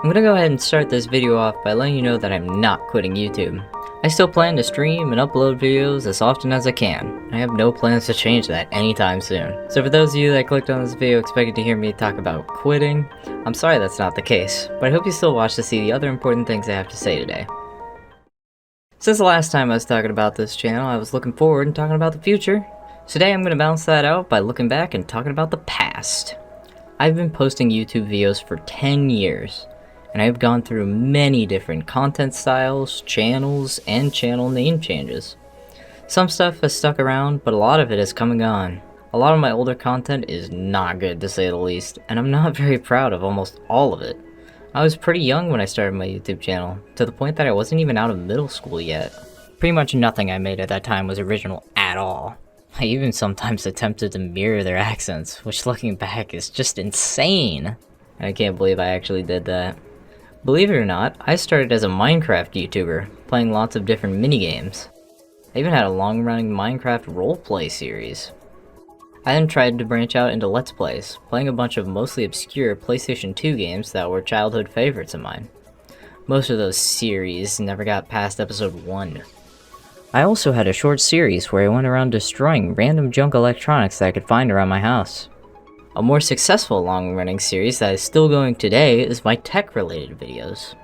I'm gonna go ahead and start this video off by letting you know that I'm not quitting YouTube. I still plan to stream and upload videos as often as I can. I have no plans to change that anytime soon. So for those of you that clicked on this video expecting to hear me talk about quitting, I'm sorry that's not the case, but I hope you still watch to see the other important things I have to say today. Since the last time I was talking about this channel, I was looking forward and talking about the future. Today I'm gonna balance that out by looking back and talking about the past. I've been posting YouTube videos for 10 years. And I've gone through many different content styles, channels, and channel name changes. Some stuff has stuck around, but a lot of it has come and gone. A lot of my older content is not good to say the least, and I'm not very proud of almost all of it. I was pretty young when I started my YouTube channel, to the point that I wasn't even out of middle school yet. Pretty much nothing I made at that time was original at all. I even sometimes attempted to mirror their accents, which looking back is just insane. I can't believe I actually did that. Believe it or not, I started as a Minecraft YouTuber, playing lots of different minigames. I even had a long-running Minecraft roleplay series. I then tried to branch out into Let's Plays, playing a bunch of mostly obscure PlayStation 2 games that were childhood favorites of mine. Most of those series never got past episode 1. I also had a short series where I went around destroying random junk electronics that I could find around my house. A more successful long-running series that is still going today is my tech-related videos.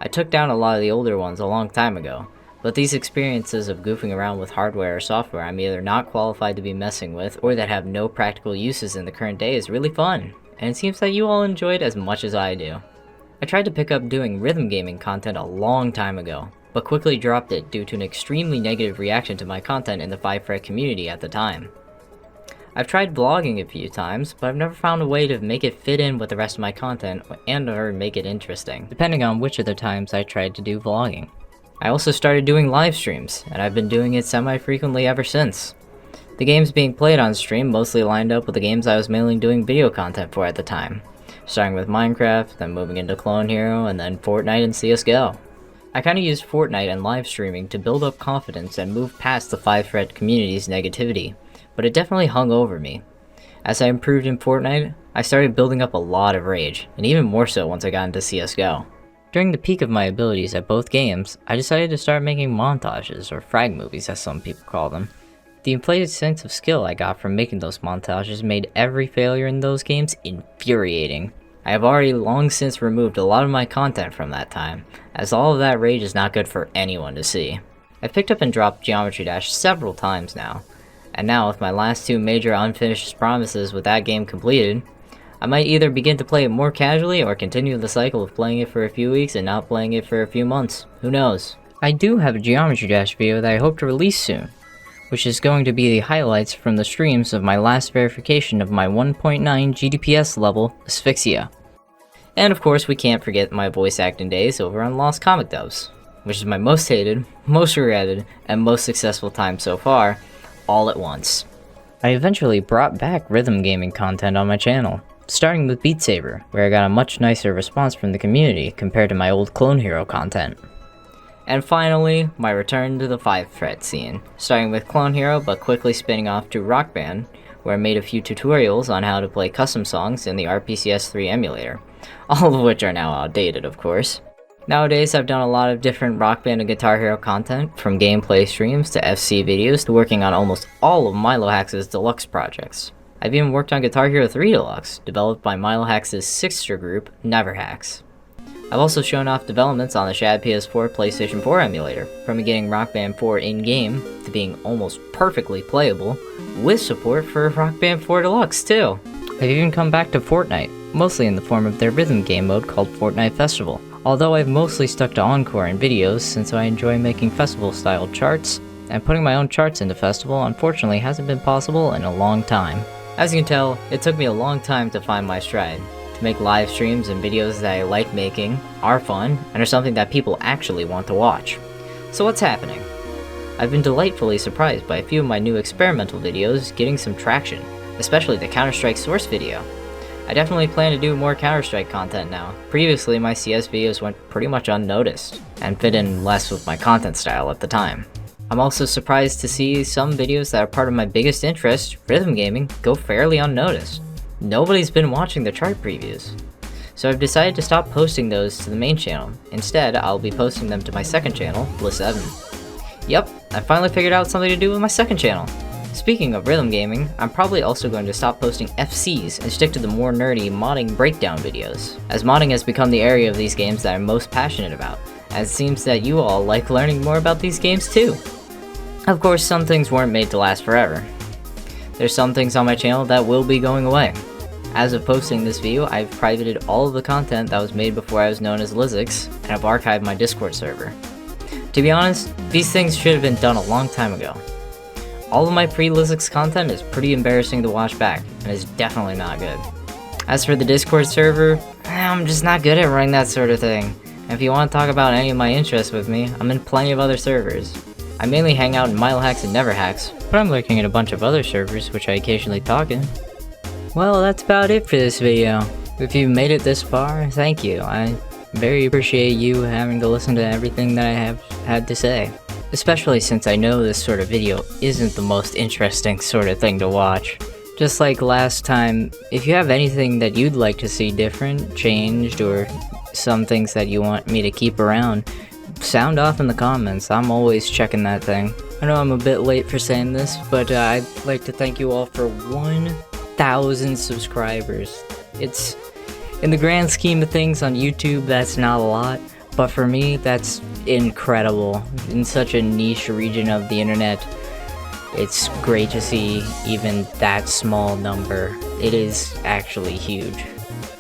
I took down a lot of the older ones a long time ago, but these experiences of goofing around with hardware or software I'm either not qualified to be messing with or that have no practical uses in the current day is really fun, and it seems that you all enjoy it as much as I do. I tried to pick up doing rhythm gaming content a long time ago, but quickly dropped it due to an extremely negative reaction to my content in the 5-fret community at the time. I've tried vlogging a few times, but I've never found a way to make it fit in with the rest of my content and or make it interesting, depending on which of the times I tried to do vlogging. I also started doing live streams, and I've been doing it semi-frequently ever since. The games being played on stream mostly lined up with the games I was mainly doing video content for at the time, starting with Minecraft, then moving into Clone Hero, and then Fortnite and CSGO. I kinda used Fortnite and live streaming to build up confidence and move past the 5-fret community's negativity, but it definitely hung over me. As I improved in Fortnite, I started building up a lot of rage, and even more so once I got into CSGO. During the peak of my abilities at both games, I decided to start making montages, or frag movies as some people call them. The inflated sense of skill I got from making those montages made every failure in those games infuriating. I have already long since removed a lot of my content from that time, as all of that rage is not good for anyone to see. I've picked up and dropped Geometry Dash several times now, and now with my last 2 major unfinished promises with that game completed, I might either begin to play it more casually or continue the cycle of playing it for a few weeks and not playing it for a few months. Who knows? I do have a Geometry Dash video that I hope to release soon, which is going to be the highlights from the streams of my last verification of my 1.9 GDPS level Asphyxia. And of course we can't forget my voice acting days over on Lost Comic Dubs, which is my most hated, most regretted, and most successful time so far, all at once. I eventually brought back rhythm gaming content on my channel, starting with Beat Saber, where I got a much nicer response from the community compared to my old Clone Hero content. And finally, my return to the 5-fret scene, starting with Clone Hero but quickly spinning off to Rock Band, where I made a few tutorials on how to play custom songs in the RPCS3 emulator, all of which are now outdated of course. Nowadays, I've done a lot of different Rock Band and Guitar Hero content, from gameplay streams to FC videos to working on almost all of Milohax's deluxe projects. I've even worked on Guitar Hero 3 Deluxe, developed by Milohax's sister group, Neverhax. I've also shown off developments on the Shad PS4 PlayStation 4 emulator, from getting Rock Band 4 in-game to being almost perfectly playable, with support for Rock Band 4 Deluxe too. I've even come back to Fortnite, mostly in the form of their rhythm game mode called Fortnite Festival. Although I've mostly stuck to Encore in videos since I enjoy making festival-style charts, and putting my own charts into Festival unfortunately hasn't been possible in a long time. As you can tell, it took me a long time to find my stride, to make live streams and videos that I like making, are fun, and are something that people actually want to watch. So what's happening? I've been delightfully surprised by a few of my new experimental videos getting some traction, especially the Counter-Strike Source video. I definitely plan to do more Counter-Strike content now. Previously, my CS videos went pretty much unnoticed, and fit in less with my content style at the time. I'm also surprised to see some videos that are part of my biggest interest, rhythm gaming, go fairly unnoticed. Nobody's been watching the chart previews. So I've decided to stop posting those to the main channel. Instead, I'll be posting them to my second channel, Bliss7. Yep, I finally figured out something to do with my second channel. Speaking of rhythm gaming, I'm probably also going to stop posting FCs and stick to the more nerdy modding breakdown videos, as modding has become the area of these games that I'm most passionate about, as it seems that you all like learning more about these games too. Of course, some things weren't made to last forever. There's some things on my channel that will be going away. As of posting this video, I've privated all of the content that was made before I was known as Lizix, and I've archived my Discord server. To be honest, these things should have been done a long time ago. All of my pre-Lizix content is pretty embarrassing to watch back, and is definitely not good. As for the Discord server, I'm just not good at running that sort of thing. And if you want to talk about any of my interests with me, I'm in plenty of other servers. I mainly hang out in Milehacks and Neverhacks, but I'm lurking in a bunch of other servers which I occasionally talk in. Well, that's about it for this video. If you've made it this far, thank you. I very appreciate you having to listen to everything that I have had to say. Especially since I know this sort of video isn't the most interesting sort of thing to watch. Just like last time, if you have anything that you'd like to see different, changed, or some things that you want me to keep around, sound off in the comments. I'm always checking that thing. I know I'm a bit late for saying this, but I'd like to thank you all for 1,000 subscribers. It's, in the grand scheme of things on YouTube, that's not a lot, but for me, that's incredible. In such a niche region of the internet, it's great to see even that small number. It is actually huge.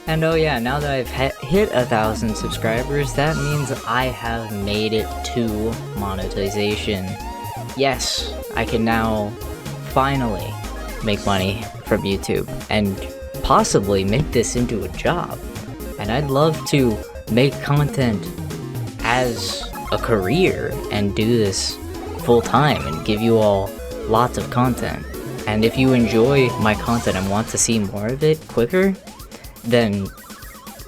And oh yeah, now that I've hit 1,000 subscribers, that means I have made it to monetization. Yes, I can now finally make money from YouTube and possibly make this into a job. And I'd love to make content as a career and do this full time and give you all lots of content. And if you enjoy my content and want to see more of it quicker, then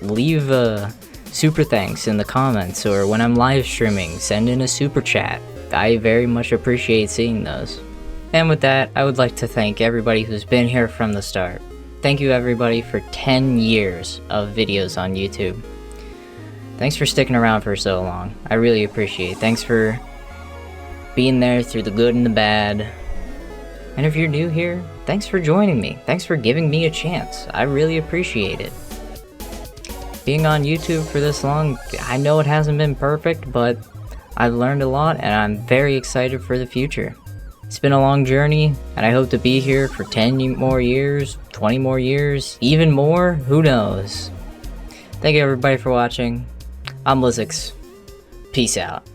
leave a super thanks in the comments, or when I'm live streaming, send in a super chat. I very much appreciate seeing those. And with that, I would like to thank everybody who's been here from the start. Thank you everybody for 10 years of videos on YouTube. Thanks for sticking around for so long. I really appreciate it. Thanks for being there through the good and the bad. And if you're new here, thanks for joining me. Thanks for giving me a chance. I really appreciate it. Being on YouTube for this long, I know it hasn't been perfect, but I've learned a lot and I'm very excited for the future. It's been a long journey, and I hope to be here for 10 more years, 20 more years, even more, who knows. Thank you everybody for watching. I'm Lizix. Peace out.